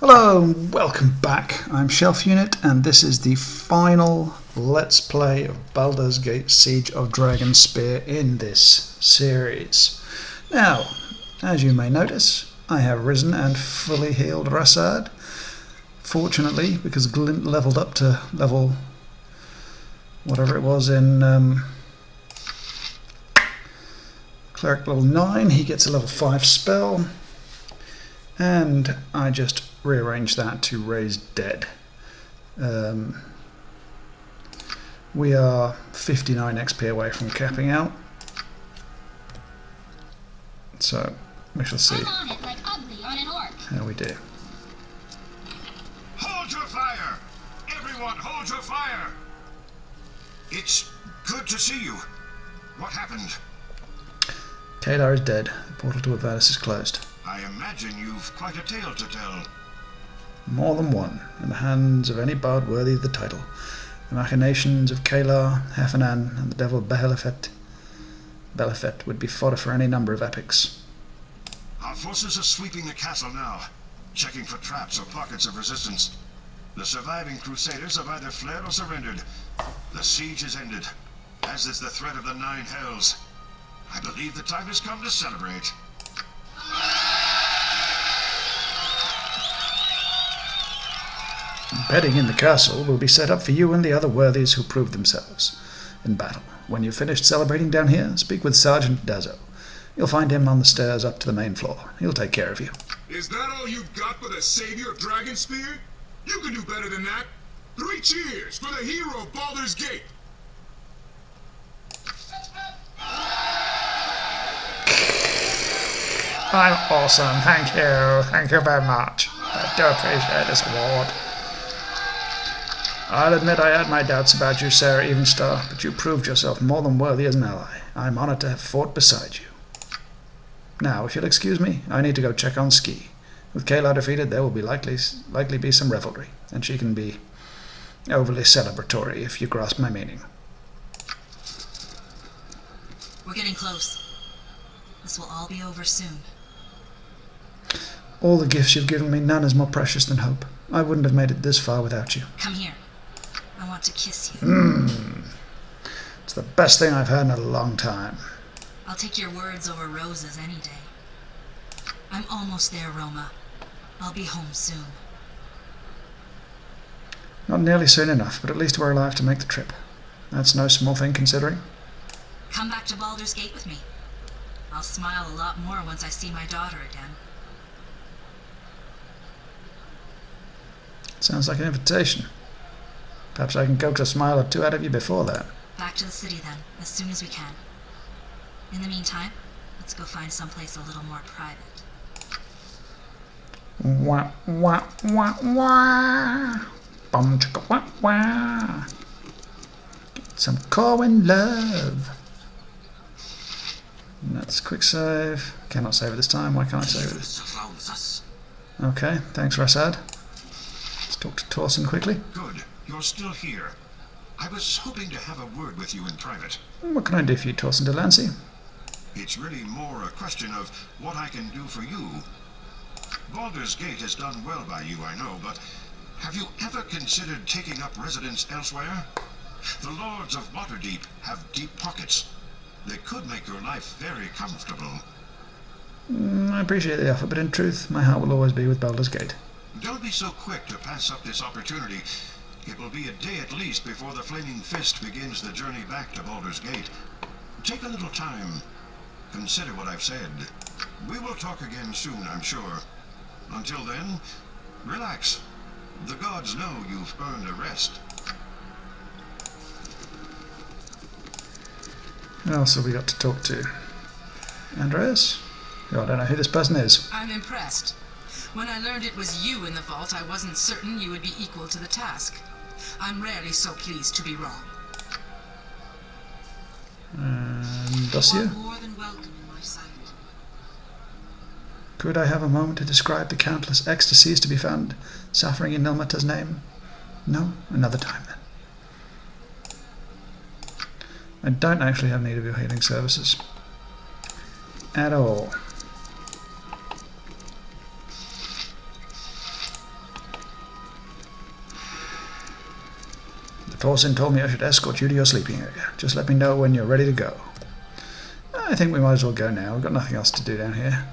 Hello and welcome back. I'm Shelf Unit and this is the final Let's Play of Baldur's Gate Siege of Dragonspear in this series. Now, as you may notice, I have risen and fully healed Rassad. Fortunately, because Glint leveled up to level whatever it was in Cleric level 9, he gets a level 5 spell. And I just rearrange that to raise dead. We are 59 XP away from capping out, so we shall see how we do. Hold your fire! Everyone, hold your fire! It's good to see you. What happened? Kalar is dead. The portal to Avadis is closed. I imagine you've quite a tale to tell. More than one, in the hands of any bard worthy of the title. The machinations of Kalar, Heffernan, and the devil Belefet would be fodder for any number of epics. Our forces are sweeping the castle now, checking for traps or pockets of resistance. The surviving crusaders have either fled or surrendered. The siege is ended, as is the threat of the Nine Hells. I believe the time has come to celebrate. Bedding in the castle will be set up for you and the other worthies who proved themselves in battle. When you've finished celebrating down here, speak with Sergeant Dazzo. You'll find him on the stairs up to the main floor. He'll take care of you. Is that all you've got for the savior of Dragonspear? You can do better than that. 3 cheers for the hero of Baldur's Gate! I'm awesome, thank you. Thank you very much. I do appreciate this award. I'll admit I had my doubts about you, Sarah Evenstar, but you proved yourself more than worthy as an ally. I'm honored to have fought beside you. Now, if you'll excuse me, I need to go check on Ski. With Kalar defeated, there will be likely be some revelry, and she can be overly celebratory, if you grasp my meaning. We're getting close. This will all be over soon. All the gifts you've given me, none is more precious than hope. I wouldn't have made it this far without you. Come here. I want to kiss you. It's the best thing I've had in a long time. I'll take your words over roses any day. I'm almost there, Roma. I'll be home soon. Not nearly soon enough, but at least we're alive to make the trip. That's no small thing considering. Come back to Baldur's Gate with me. I'll smile a lot more once I see my daughter again. Sounds like an invitation. Perhaps I can coax a smile or two out of you before that. Back to the city then, as soon as we can. In the meantime, let's go find someplace a little more private. Wah, wah, wah, wah. Bum, chicka, wah, wah. Get some Corwin love. And that's quick save. Cannot save it this time. Why can't I save it? Okay, thanks, Rassad. Let's talk to Torsen quickly. Good. You're still here. I was hoping to have a word with you in private. What can I do for you, Torsen de Lancey? It's really more a question of what I can do for you. Baldur's Gate has done well by you, I know, but have you ever considered taking up residence elsewhere? The Lords of Waterdeep have deep pockets. They could make your life very comfortable. I appreciate the offer, but in truth, my heart will always be with Baldur's Gate. Don't be so quick to pass up this opportunity. It will be a day at least before the Flaming Fist begins the journey back to Baldur's Gate. Take a little time. Consider what I've said. We will talk again soon, I'm sure. Until then, relax. The gods know you've earned a rest. Who else have we got to talk to? Andreas? Oh, I don't know who this person is. I'm impressed. When I learned it was you in the vault, I wasn't certain you would be equal to the task. I'm rarely so pleased to be wrong. Dossier? More than welcome in my sight. Could I have a moment to describe the countless ecstasies to be found suffering in Nilmata's name? No? Another time then. I don't actually have need of your healing services. At all. Thorson told me I should escort you to your sleeping area. Just let me know when you're ready to go. I think we might as well go now. We've got nothing else to do down here.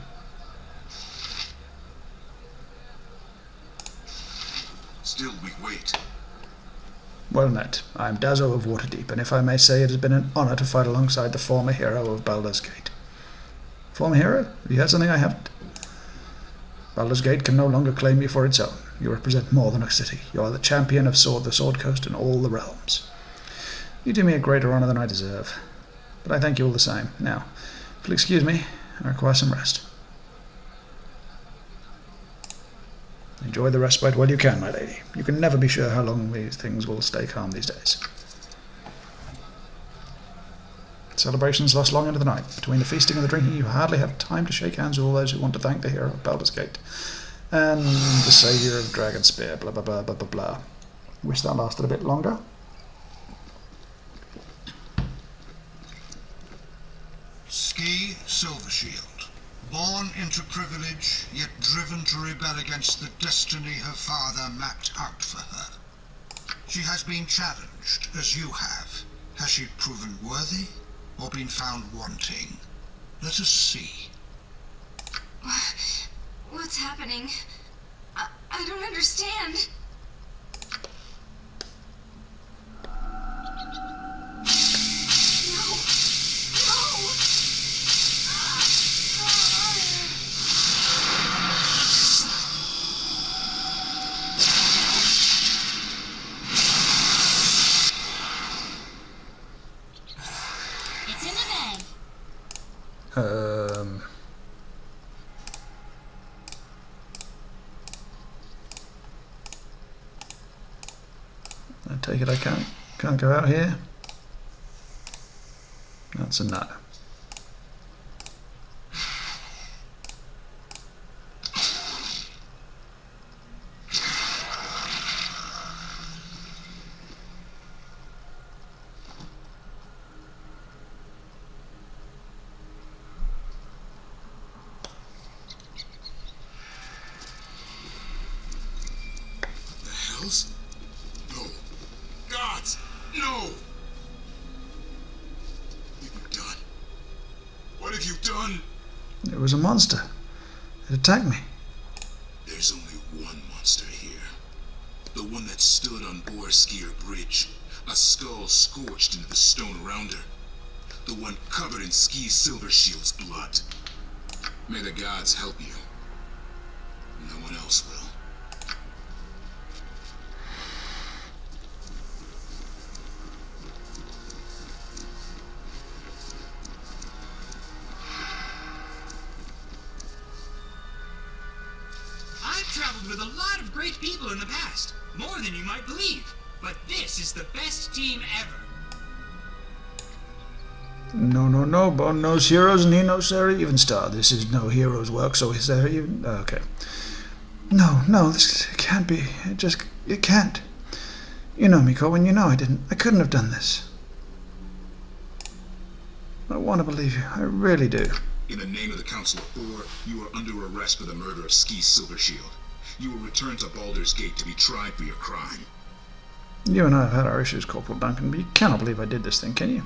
Still we wait. Well met. I am Dazzo of Waterdeep, and if I may say, it has been an honour to fight alongside the former hero of Baldur's Gate. Former hero? Have you heard something I haven't? Baldur's Gate can no longer claim you for its own. You represent more than a city. You are the champion of the Sword Coast and all the realms. You do me a greater honour than I deserve. But I thank you all the same. Now, if you'll excuse me, I require some rest. Enjoy the respite while you can, my lady. You can never be sure how long these things will stay calm these days. Celebrations last long into the night. Between the feasting and the drinking, you hardly have time to shake hands with all those who want to thank the hero of Baldur's Gate and the saviour of Dragonspear, blah blah blah blah blah blah. Wish that lasted a bit longer. Ski Silvershield, born into privilege, yet driven to rebel against the destiny her father mapped out for her. She has been challenged, as you have. Has she proven worthy, or been found wanting? Let us see. What's happening? I don't understand. I take it I can't go out here. That's a no. No. Gods! No! What have you done? What have you done? It was a monster. It attacked me. There's only one monster here. The one that stood on Skier Bridge. A skull scorched into the stone around her. The one covered in Silvershield's blood. May the gods help you. No one else will. Traveled with a lot of great people in the past, more than you might believe, but this is the best team ever. No, Bond knows heroes and he knows Sarah Evenstar. This is no hero's work, so is there even... okay. No, this can't be. It can't. You know me, Colin, you know I couldn't have done this. I want to believe you, I really do. In the name of the Council of Thor, you are under arrest for the murder of Silvershield. You will return to Baldur's Gate to be tried for your crime. You and I have had our issues, Corporal Duncan, but you cannot believe I did this thing, can you?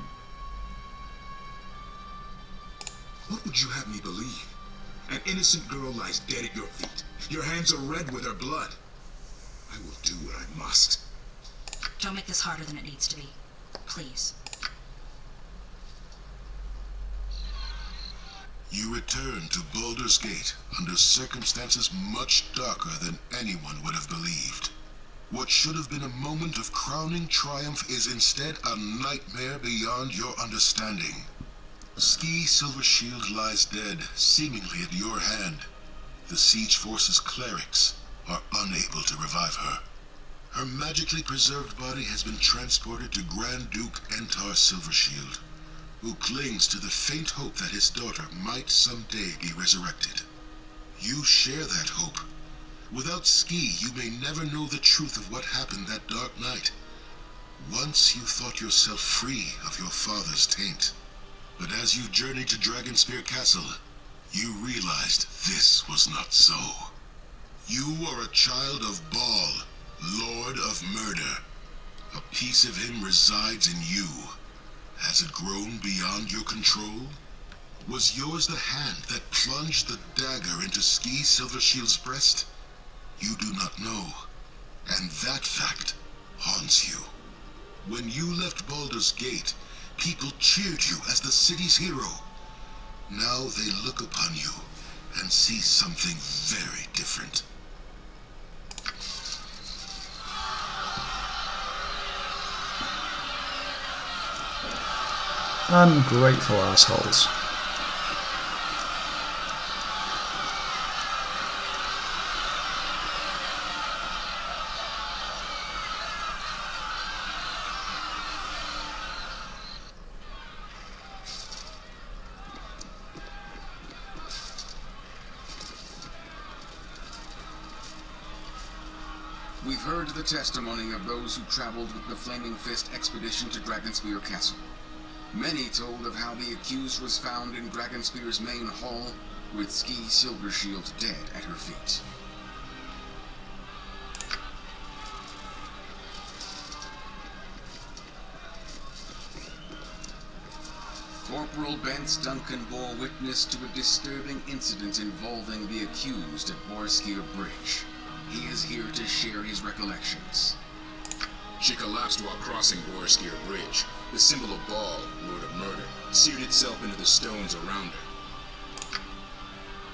What would you have me believe? An innocent girl lies dead at your feet. Your hands are red with her blood. I will do what I must. Don't make this harder than it needs to be. Please. You return to Baldur's Gate under circumstances much darker than anyone would have believed. What should have been a moment of crowning triumph is instead a nightmare beyond your understanding. Silvershield lies dead, seemingly at your hand. The Siege Force's clerics are unable to revive her. Her magically preserved body has been transported to Grand Duke Entar Silvershield, who clings to the faint hope that his daughter might someday be resurrected. You share that hope. Without Ski, you may never know the truth of what happened that dark night. Once you thought yourself free of your father's taint. But as you journeyed to Dragonspear Castle, you realized this was not so. You are a child of Baal, Lord of Murder. A piece of him resides in you. Has it grown beyond your control? Was yours the hand that plunged the dagger into Ski Silvershield's breast? You do not know, and that fact haunts you. When you left Baldur's Gate, people cheered you as the city's hero. Now they look upon you and see something very different. Ungrateful assholes. We've heard the testimony of those who traveled with the Flaming Fist expedition to Dragonspear Castle. Many told of how the accused was found in Dragonspear's main hall, with Ski Silvershield dead at her feet. Corporal Bence Duncan bore witness to a disturbing incident involving the accused at Borskir Bridge. He is here to share his recollections. She collapsed while crossing Borskir Bridge. The symbol of Baal, Lord of Murder, seared itself into the stones around her.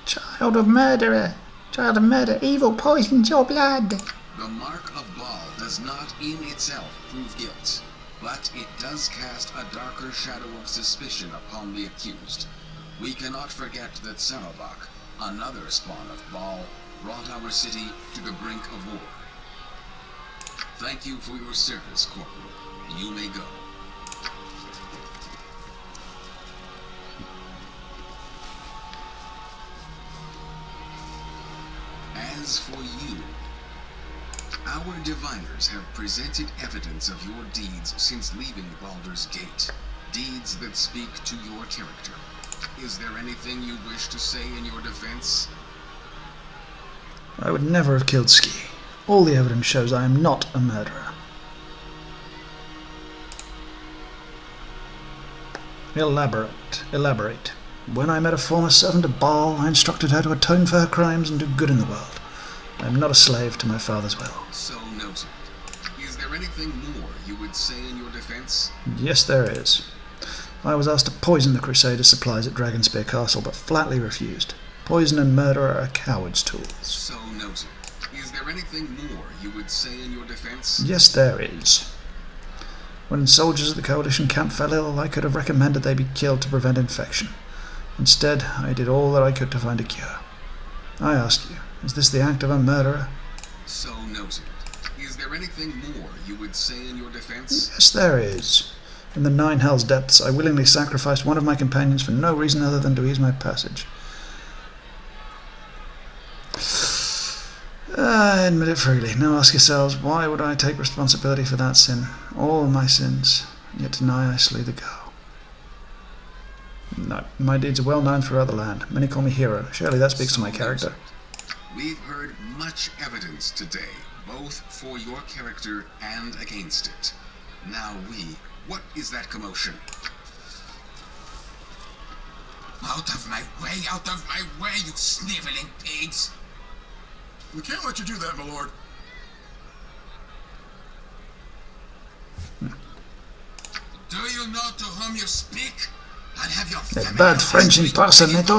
Child of murderer! Child of murder, evil poisons your blood! The mark of Baal does not in itself prove guilt, but it does cast a darker shadow of suspicion upon the accused. We cannot forget that Saravak, another spawn of Baal, brought our city to the brink of war. Thank you for your service, Corporal. You may go. As for you, our diviners have presented evidence of your deeds since leaving Baldur's Gate. Deeds that speak to your character. Is there anything you wish to say in your defense? I would never have killed Ski. All the evidence shows I am not a murderer. Elaborate. When I met a former servant of Baal, I instructed her to atone for her crimes and do good in the world. I am not a slave to my father's will. So noted. Is there anything more you would say in your defense? Yes, there is. I was asked to poison the Crusaders' supplies at Dragonspear Castle, but flatly refused. Poison and murder are a coward's tools. So noted. Is there anything more you would say in your defense? Yes, there is. When soldiers at the Coalition camp fell ill, I could have recommended they be killed to prevent infection. Instead, I did all that I could to find a cure. I ask you, is this the act of a murderer? So noted. Is there anything more you would say in your defense? Yes, there is. In the Nine Hells depths, I willingly sacrificed one of my companions for no reason other than to ease my passage. Admit it freely. Now ask yourselves, why would I take responsibility for that sin? All my sins, yet deny I slew the girl. No, my deeds are well known throughout the land. Many call me hero. Surely that speaks to my character. We've heard much evidence today, both for your character and against it. Now what is that commotion? Out of my way, you sniveling pigs! We can't let you do that, my lord. Do you know to whom you speak? I'll have your A family bad French impersonator.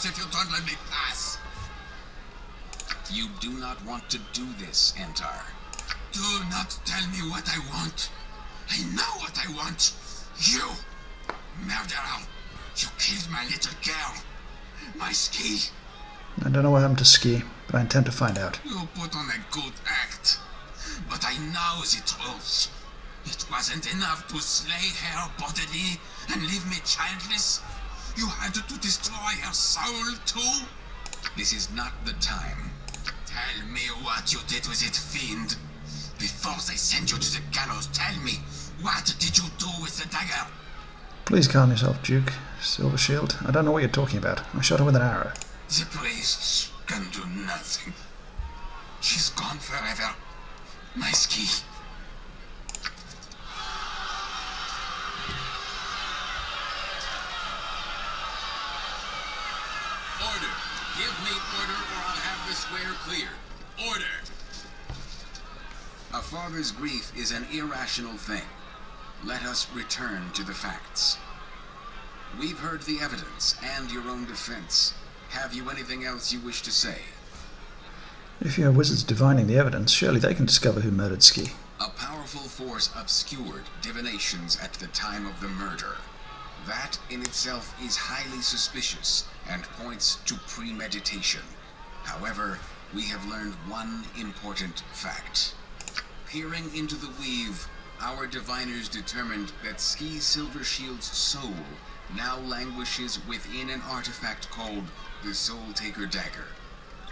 if you don't let me pass. You do not want to do this, Antar. Do not tell me what I want. I know what I want. You, murderer. You killed my little girl. My Ski. I don't know what happened to Ski, but I intend to find out. You put on a good act. But I know the truth. It wasn't enough to slay her bodily and leave me childless. You had to destroy her soul too. This is not the time. Tell me what you did with it, fiend. Before they send you to the gallows, tell me, what did you do with the dagger? Please calm yourself, Duke. Silvershield, I don't know what you're talking about. I shot her with an arrow. The priests can do nothing. She's gone forever. My Ski. Order! Give me order or I'll have the square cleared. Order! A father's grief is an irrational thing. Let us return to the facts. We've heard the evidence and your own defense. Have you anything else you wish to say? If you have wizards divining the evidence, surely they can discover who murdered Ski. A powerful force obscured divinations at the time of the murder. That in itself is highly suspicious and points to premeditation. However, we have learned one important fact. Peering into the weave, our diviners determined that Ski Silvershield's soul now languishes within an artifact called the Soul Taker Dagger.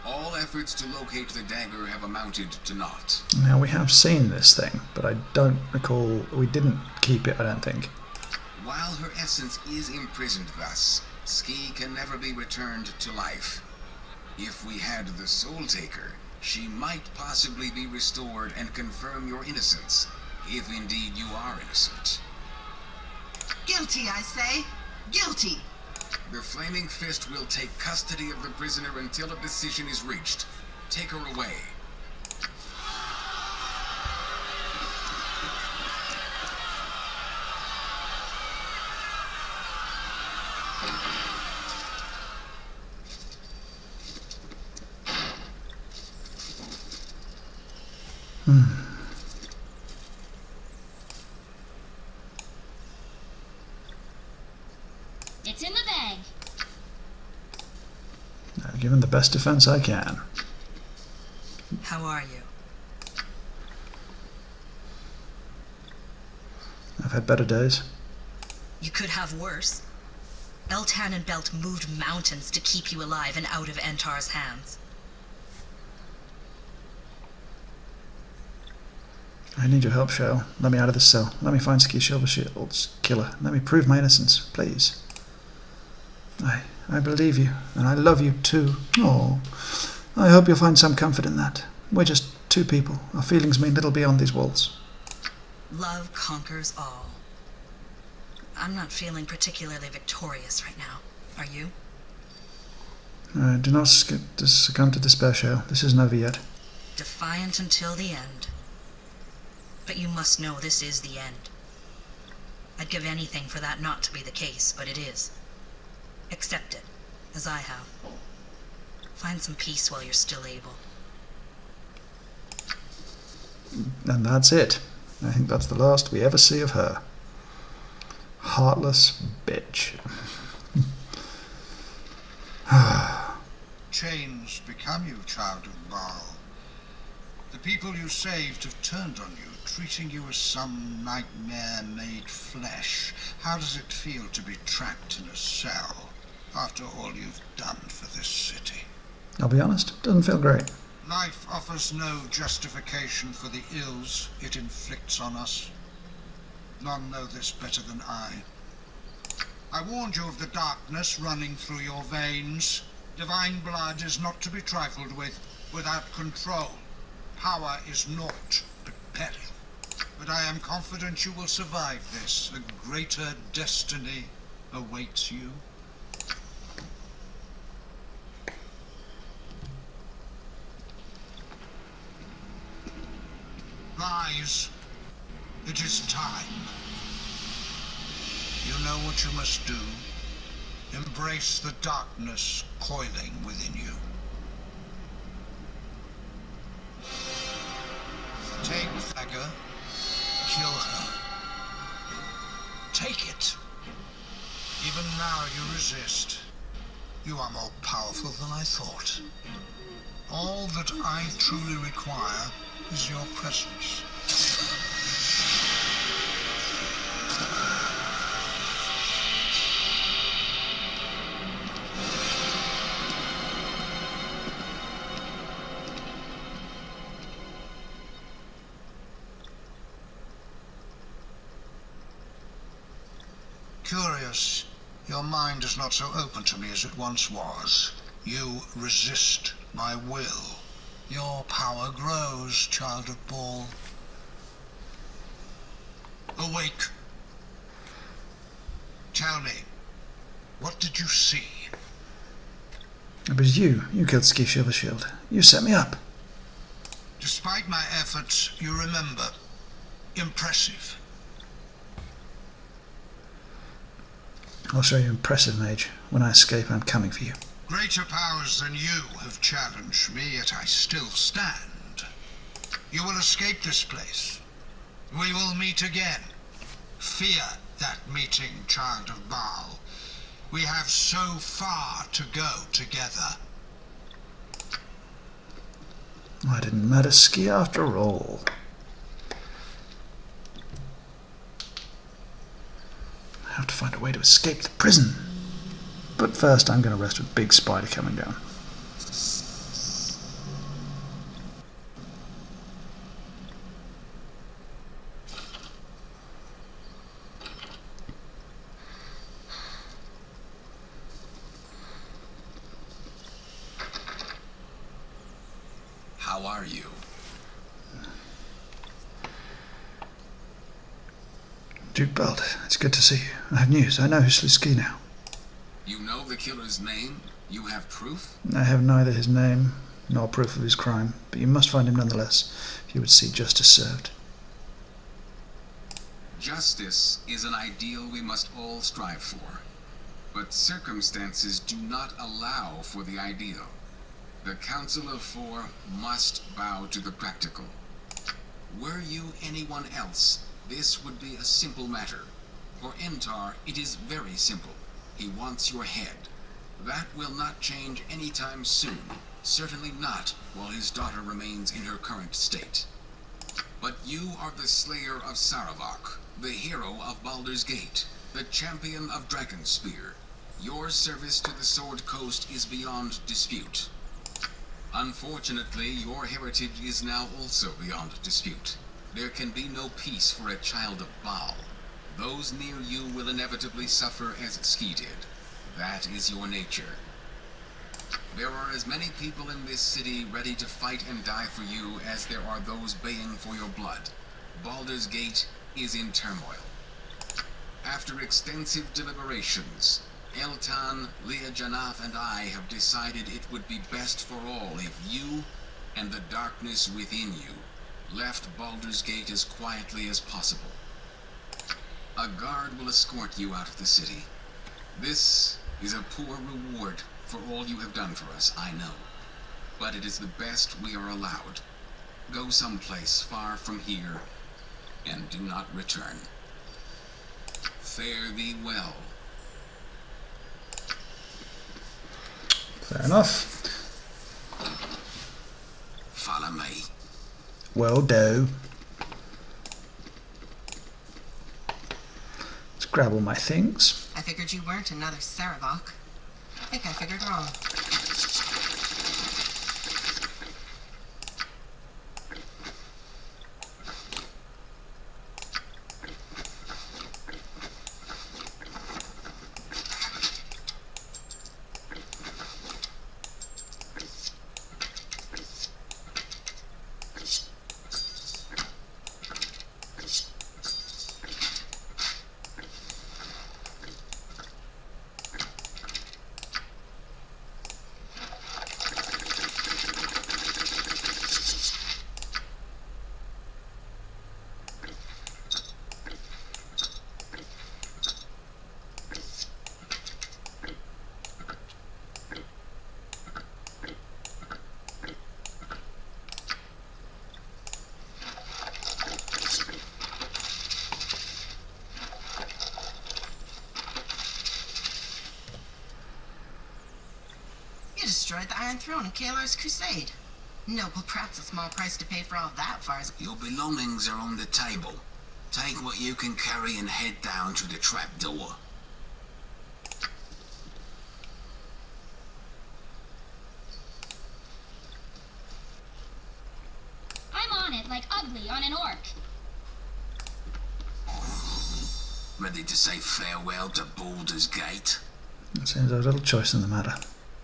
All efforts to locate the dagger have amounted to naught. Now, we have seen this thing, but I don't recall... We didn't keep it, I don't think. While her essence is imprisoned thus, Ski can never be returned to life. If we had the Soul Taker, she might possibly be restored and confirm your innocence, if indeed you are innocent. Guilty, I say. Guilty. The Flaming Fist will take custody of the prisoner until a decision is reached. Take her away. It's in the bag. I've given the best defense I can. How are you? I've had better days. You could have worse. Eltan and Belt moved mountains to keep you alive and out of Entar's hands. I need your help, Shale. Let me out of this cell. Let me find Ski Silvershield's killer. Let me prove my innocence, please. I believe you, and I love you too. Oh, I hope you'll find some comfort in that. We're just two people. Our feelings mean little beyond these walls. Love conquers all. I'm not feeling particularly victorious right now. Are you? Do not succumb to despair, Shale. This isn't over yet. Defiant until the end. But you must know this is the end. I'd give anything for that not to be the case, but it is. Accept it, as I have. Find some peace while you're still able. And that's it. I think that's the last we ever see of her. Heartless bitch. Chains become you, child of Baal. The people you saved have turned on you, treating you as some nightmare made flesh. How does it feel to be trapped in a cell after all you've done for this city? I'll be honest, it doesn't feel great. Life offers no justification for the ills it inflicts on us. None know this better than I. I warned you of the darkness running through your veins. Divine blood is not to be trifled with. Without control, power is naught but peril. But I am confident you will survive this. A greater destiny awaits you. Rise. It is time. You know what you must do. Embrace the darkness coiling within you. Take the dagger. Kill her. Take it. Even now you resist. You are more powerful than I thought. All that I truly require is your presence. Curious, your mind is not so open to me as it once was. You resist my will. Your power grows, child of Baal. Awake. Tell me, what did you see? It was you. You killed Ski Shield. You set me up. Despite my efforts, you remember. Impressive. I'll show you impressive, mage. When I escape, I'm coming for you. Greater powers than you have challenged me, yet I still stand. You will escape this place. We will meet again. Fear that meeting, child of Baal. We have so far to go together. I didn't matter ski after all. I have to find a way to escape the prison. But first I'm going to rest with Big Spider coming down. How are you? Duke Baldur, it's good to see you. I have news. I know who slew Ski now. You know the killer's name? You have proof? I have neither his name nor proof of his crime, but you must find him nonetheless if you would see justice served. Justice is an ideal we must all strive for, but circumstances do not allow for the ideal. The Council of Four must bow to the practical. Were you anyone else, this would be a simple matter. For Emtar, it is very simple. He wants your head. That will not change anytime soon. Certainly not while his daughter remains in her current state. But you are the slayer of Saravak, the hero of Baldur's Gate, the champion of Dragonspear. Your service to the Sword Coast is beyond dispute. Unfortunately, your heritage is now also beyond dispute. There can be no peace for a child of Baal. Those near you will inevitably suffer as Ski did. That is your nature. There are as many people in this city ready to fight and die for you as there are those baying for your blood. Baldur's Gate is in turmoil. After extensive deliberations, Eltan, Leah Jannath, and I have decided it would be best for all if you and the darkness within you left Baldur's Gate as quietly as possible. A guard will escort you out of the city. This is a poor reward for all you have done for us, I know. But it is the best we are allowed. Go someplace far from here, and do not return. Fare thee well. Fair enough. Follow me. Well do. Let's grab all my things. I figured you weren't another Saravak. I think I figured wrong. You destroyed the Iron Throne in Kalar's crusade. Noble, perhaps a small price to pay for all that far as... Your belongings are on the table. Take what you can carry and head down to the trapdoor. I'm on it like Ugly on an orc. Ready to say farewell to Baldur's Gate? It seems a little choice in the matter.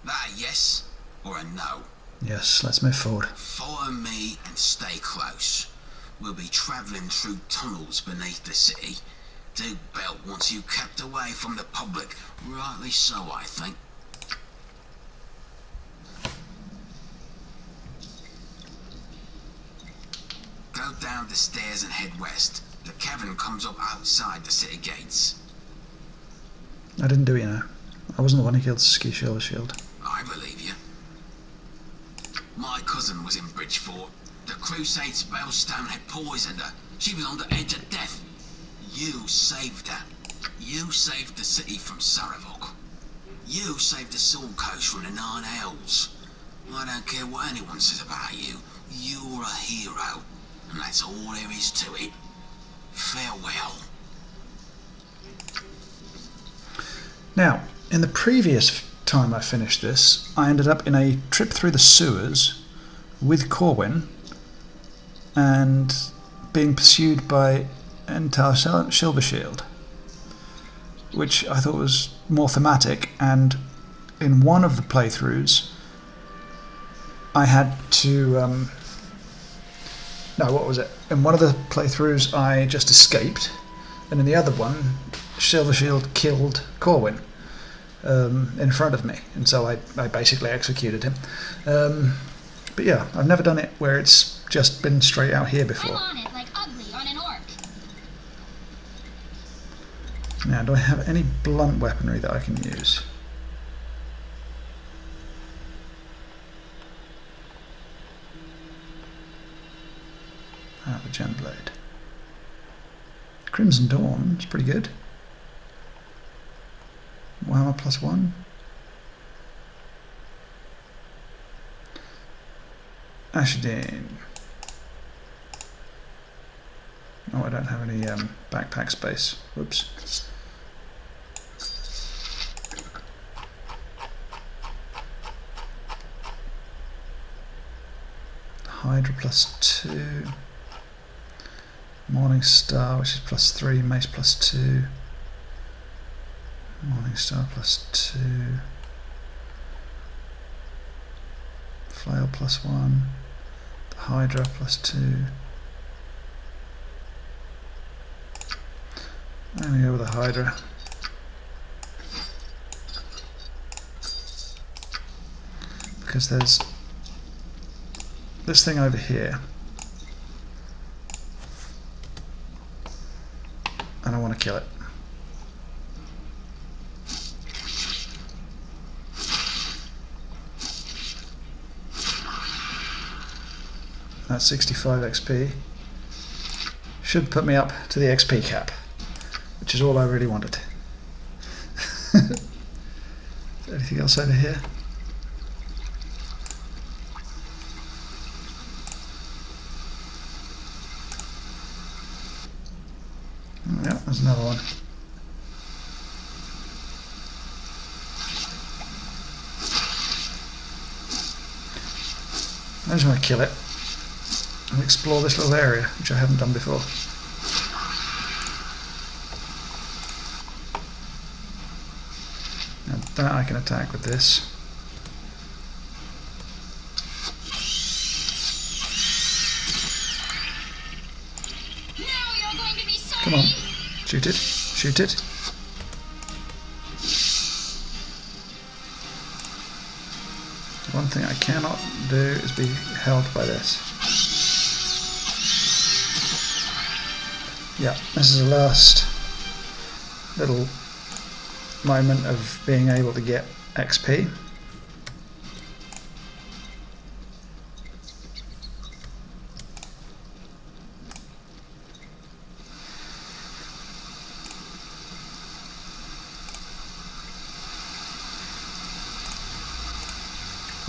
That a yes or a no? Yes, let's move forward. Follow me and stay close. We'll be travelling through tunnels beneath the city. Duke Belt wants you kept away from the public. Rightly so, I think. down the stairs and head west. The cavern comes up outside the city gates. I didn't do it, you know. I wasn't the one who killed Ski Shield. I believe you. My cousin was in Bridgefort. The Crusade spellstone had poisoned her. She was on the edge of death. You saved her. You saved the city from Saravok. You saved the Sword Coast from the Nine Hells. I don't care what anyone says about you. You're a hero. And that's all there is to it. Farewell. Now, in the previous time I finished this, I ended up in a trip through the sewers with Corwin and being pursued by Entar Silvershield, which I thought was more thematic, and in one of the playthroughs I had to no, what was it? In one of the playthroughs I just escaped, and in the other one Silvershield killed Corwin in front of me, and so I basically executed him. But yeah, I've never done it where it's just been straight out here before. I'm on it like ugly on an orc. Now, do I have any blunt weaponry that I can use? Ah, the gem blade. Crimson Dawn, it's pretty good. Warhammer +1. Ashidine. Oh, I don't have any backpack space. Whoops. Hydra +2. Morning Star, which is +3. Mace +2. Morning Star +2. Flail +1. The Hydra +2. I'm going to go with the Hydra. Because there's this thing over here. And I want to kill it. That's 65 XP. Should put me up to the XP cap, which is all I really wanted. Is there anything else over here? Oh, yeah, there's another one. I just want to kill it and explore this little area, which I haven't done before. Now that I can attack with this. Now you're going to be sorry. Come on, shoot it, shoot it. One thing I cannot do is be held by this. Yeah, this is the last little moment of being able to get XP.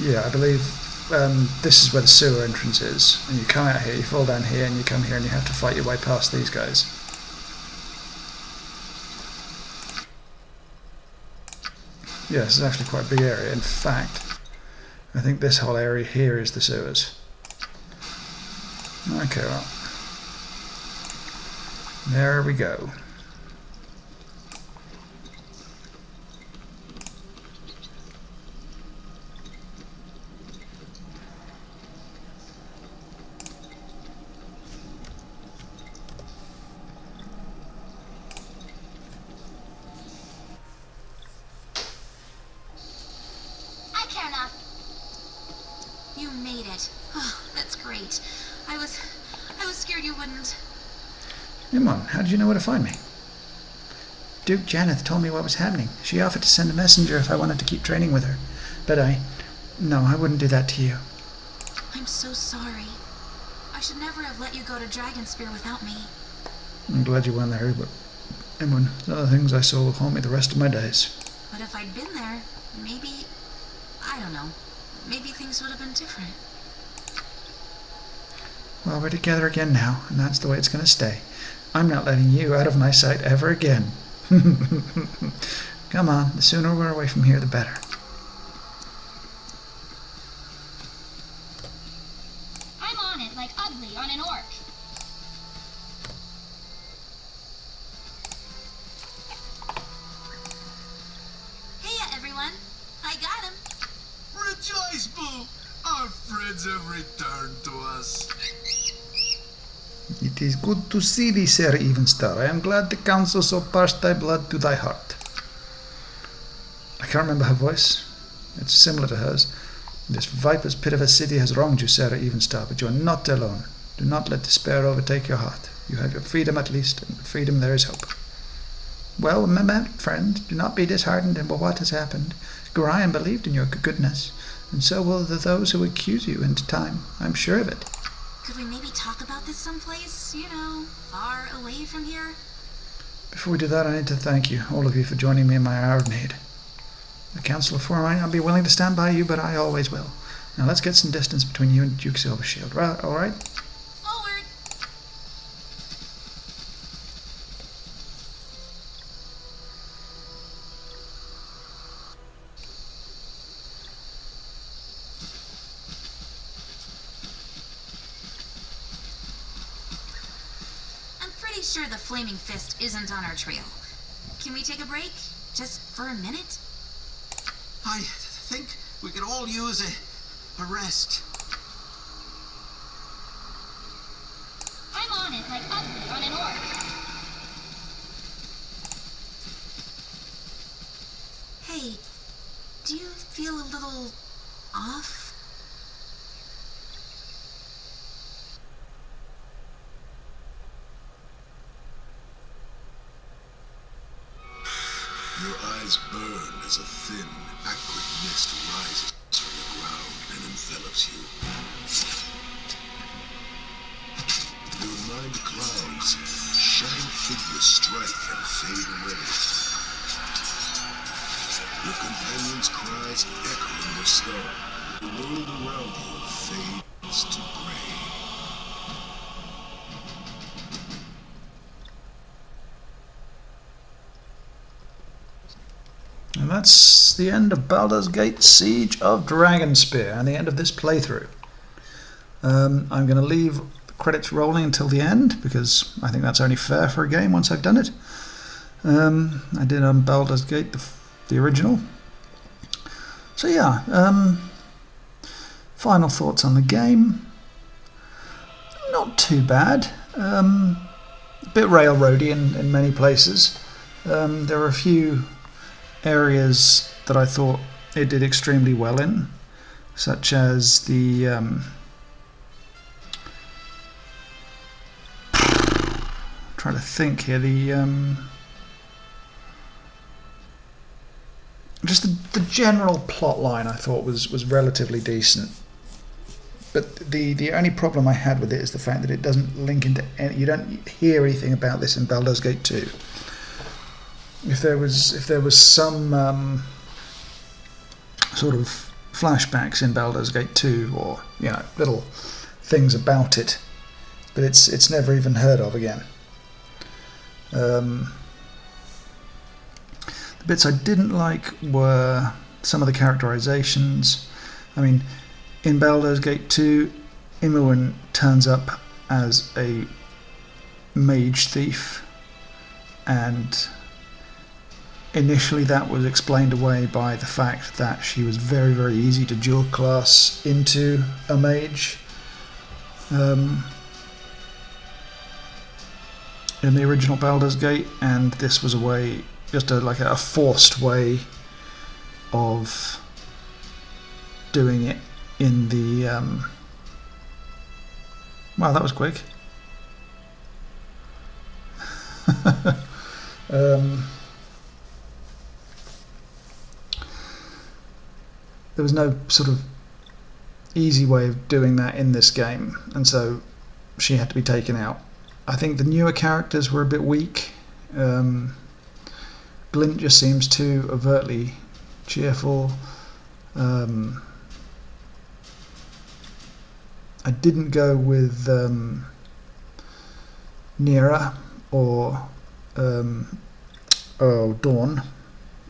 Yeah, I believe this is where the sewer entrance is, and you come out here, you fall down here, and you come here and you have to fight your way past these guys. Yeah, this is actually quite a big area. In fact, I think this whole area here is the sewers. Okay, well, there we go. You made it. Oh, that's great. I was scared you wouldn't. Come on, how did you know where to find me? Duke Janeth told me what was happening. She offered to send a messenger if I wanted to keep training with her. But no, I wouldn't do that to you. I'm so sorry. I should never have let you go to Dragonspear without me. I'm glad you weren't there, but Emwyn, the other things I saw will haunt me the rest of my days. But if I'd been there, maybe, I don't know, maybe things would have been different. Well, we're together again now, and that's the way it's going to stay. I'm not letting you out of my sight ever again. Come on, the sooner we're away from here, the better. I'm on it like Ugly on an orc. Hey, everyone. I got him. Rejoice, Boo! Our friends have returned to us. It is good to see thee, Sir Evenstar. I am glad the council so passed thy blood to thy heart. I can't remember her voice. It's similar to hers. This viper's pit of a city has wronged you, Sarah Evenstar, but you are not alone. Do not let despair overtake your heart. You have your freedom at least, and with freedom there is hope. Well, my friend, do not be disheartened in what has happened. Gorion believed in your goodness, and so will those who accuse you in time. I'm sure of it. Could we maybe talk about this someplace, far away from here? Before we do that, I need to thank you, all of you, for joining me in my hour of need. The Council of Four might not be willing to stand by you, but I always will. Now let's get some distance between you and Duke Silvershield, right? All right? Forward! I'm pretty sure the Flaming Fist isn't on our trail. Can we take a break? Just for a minute? I think we could all use a rest. I'm on it like Ugly on an orc. Hey, do you feel a little off? Your eyes burn as a thin, acrid mist rises from the ground and envelops you. Your mind clouds, shadow figures strike and fade away. Your companions' cries echo in your skull. The world around you fades to gray. And that's the end of Baldur's Gate Siege of Dragonspear and the end of this playthrough. I'm going to leave the credits rolling until the end because I think that's only fair for a game once I've done it. I did on Baldur's Gate, the original. So yeah, final thoughts on the game. Not too bad. A bit railroady in many places. There were a few areas that I thought it did extremely well in, such as the trying to think here, the just the general plot line I thought was relatively decent, but the only problem I had with it is the fact that it doesn't link into any, you don't hear anything about this in Baldur's Gate 2. If there was some sort of flashbacks in Baldur's Gate 2, or little things about it, but it's never even heard of again. The bits I didn't like were some of the characterizations. I mean, in Baldur's Gate 2, Imoen turns up as a mage thief, and initially that was explained away by the fact that she was very, very easy to dual class into a mage. In the original Baldur's Gate, and this was a way, just a forced way of doing it in the Wow, that was quick. There was no sort of easy way of doing that in this game, and so she had to be taken out. I think the newer characters were a bit weak. Glint just seems too overtly cheerful. I didn't go with Nira or Dawn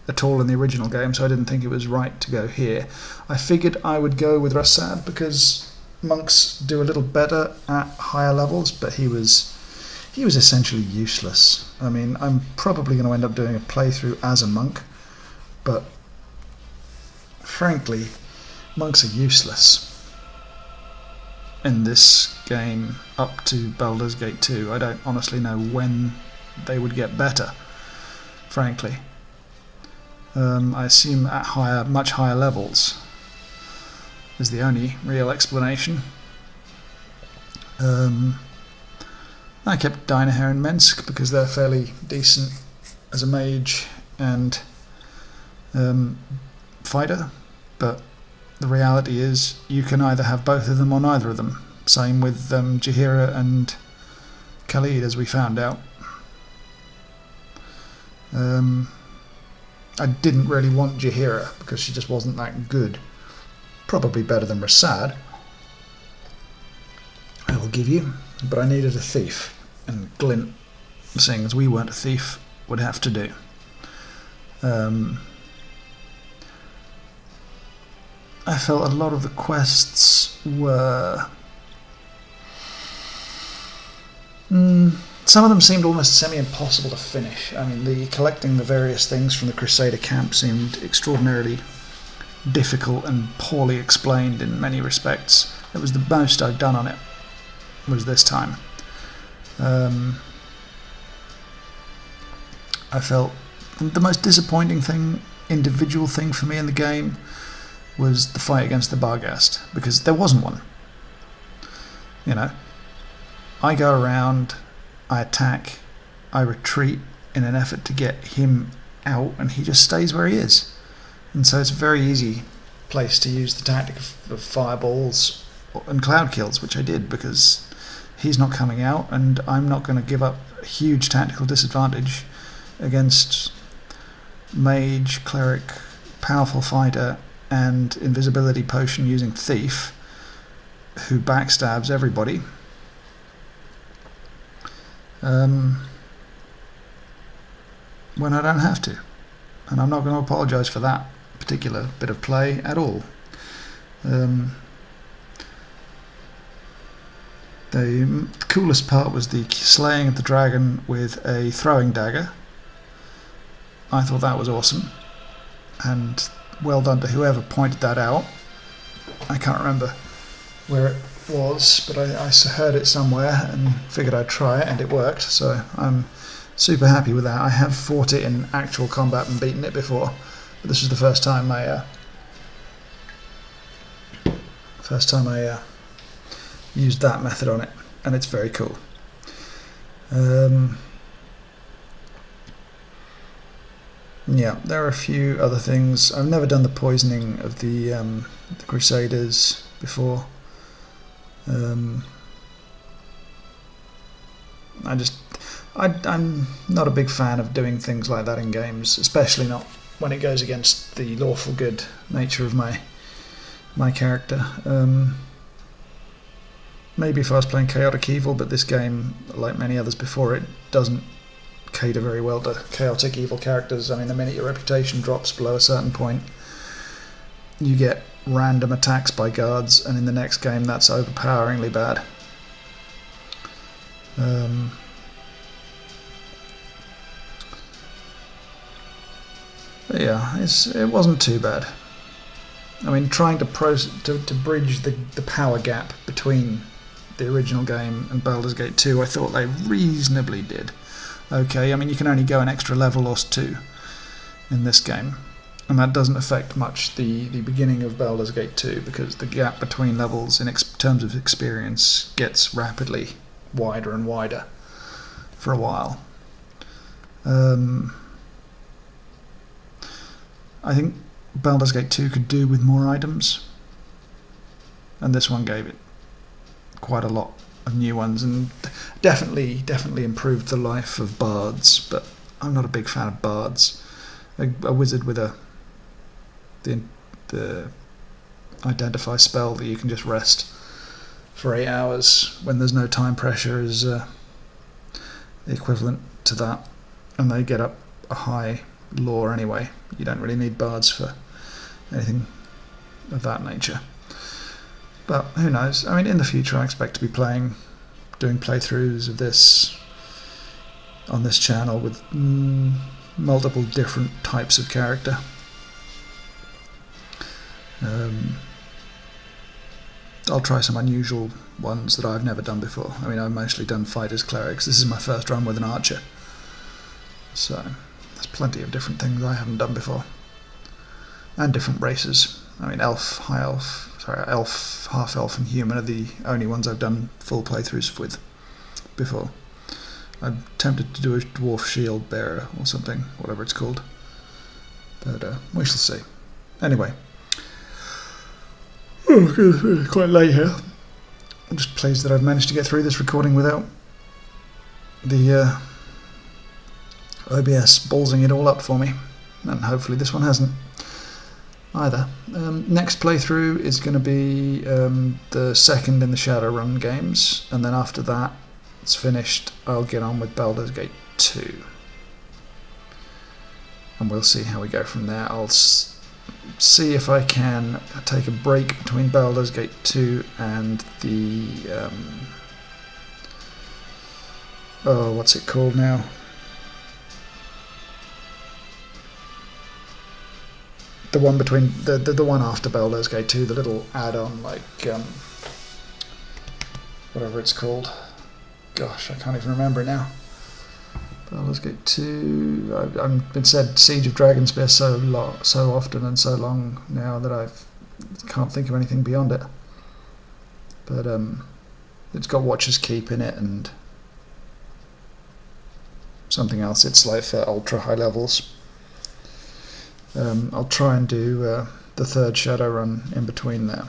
at all in the original game, so I didn't think it was right to go here. I figured I would go with Rassad because monks do a little better at higher levels, but he was essentially useless. I mean, I'm probably going to end up doing a playthrough as a monk, but frankly, monks are useless in this game up to Baldur's Gate 2. I don't honestly know when they would get better, frankly. I assume at much higher levels is the only real explanation. I kept Dynahair and Mensk because they're fairly decent as a mage and fighter, but the reality is you can either have both of them or neither of them. Same with Jaheira and Khalid, as we found out. I didn't really want Jaheira because she just wasn't that good. Probably better than Rassad, I will give you, but I needed a thief, and Glint, seeing as we weren't a thief, would have to do. I felt a lot of the quests were... some of them seemed almost semi-impossible to finish. I mean, collecting the various things from the Crusader camp seemed extraordinarily difficult and poorly explained in many respects. It was the most I've done on it, was this time. I felt the most disappointing individual thing for me in the game was the fight against the Barghast, because there wasn't one. You know, I go around, I attack, I retreat in an effort to get him out, and he just stays where he is. And so it's a very easy place to use the tactic of fireballs and cloud kills, which I did because he's not coming out, and I'm not going to give up a huge tactical disadvantage against mage, cleric, powerful fighter, and invisibility potion using thief, who backstabs everybody. When I don't have to, and I'm not going to apologise for that particular bit of play at all. The coolest part was the slaying of the dragon with a throwing dagger. I thought that was awesome, and well done to whoever pointed that out. I can't remember where it was, but I heard it somewhere and figured I'd try it, and it worked, so I'm super happy with that. I have fought it in actual combat and beaten it before, but this was the first time I used that method on it, and it's very cool. Yeah, there are a few other things. I've never done the poisoning of the Crusaders before. I'm not a big fan of doing things like that in games, especially not when it goes against the lawful good nature of my character. Maybe if I was playing Chaotic Evil, but this game, like many others before it, doesn't cater very well to chaotic evil characters. I mean, the minute your reputation drops below a certain point, you get random attacks by guards, and in the next game that's overpoweringly bad. But yeah, it wasn't too bad. I mean, trying to bridge the power gap between the original game and Baldur's Gate 2, I thought they reasonably did. Okay, I mean, you can only go an extra level or two in this game, and that doesn't affect much the beginning of Baldur's Gate 2, because the gap between levels in terms of experience gets rapidly wider and wider for a while. I think Baldur's Gate 2 could do with more items, and this one gave it quite a lot of new ones, and definitely improved the life of bards, but I'm not a big fan of bards. A wizard with the identify spell that you can just rest for 8 hours when there's no time pressure is the equivalent to that, and they get up a high lore anyway. You don't really need bards for anything of that nature. But who knows? I mean, in the future I expect to be doing playthroughs of this on this channel with multiple different types of character. I'll try some unusual ones that I've never done before. I mean, I've mostly done fighters, clerics. This is my first run with an archer, so there's plenty of different things I haven't done before, and different races. I mean, elf, high elf, sorry, elf, half elf, and human are the only ones I've done full playthroughs with before. I'm tempted to do a dwarf shield bearer or something, whatever it's called, but we shall see. Anyway, it's quite late here. I'm just pleased that I've managed to get through this recording without the OBS ballsing it all up for me, and hopefully this one hasn't either. Next playthrough is going to be the second in the Shadowrun games, and then after that it's finished, I'll get on with Baldur's Gate 2, and we'll see how we go from there. I'll see if I can take a break between Baldur's Gate 2 and the oh, what's it called now? The one between the one after Baldur's Gate 2, the little add-on, like whatever it's called. Gosh, I can't even remember it now. Baldur's Gate 2. I've been said Siege of Dragonspear so often and so long now that I can't think of anything beyond it. But it's got Watcher's Keep in it and something else. It's like for ultra high levels. I'll try and do the third Shadowrun in between there.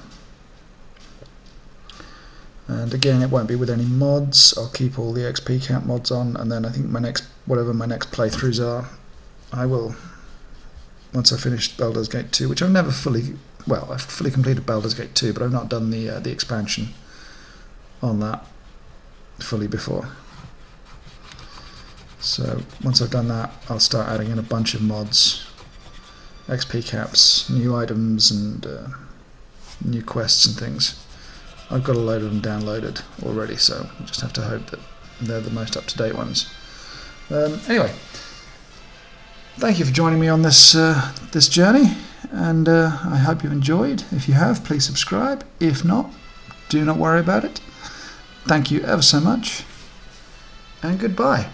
And again, it won't be with any mods. I'll keep all the XP cap mods on, and then I think whatever my next playthroughs are, I will, once I finish Baldur's Gate 2, which I've never I've fully completed Baldur's Gate 2, but I've not done the expansion on that fully before. So once I've done that, I'll start adding in a bunch of mods, XP caps, new items, and new quests and things. I've got a load of them downloaded already, so I just have to hope that they're the most up-to-date ones. Anyway, thank you for joining me on this this journey, and I hope you've enjoyed. If you have, please subscribe. If not, do not worry about it. Thank you ever so much, and goodbye.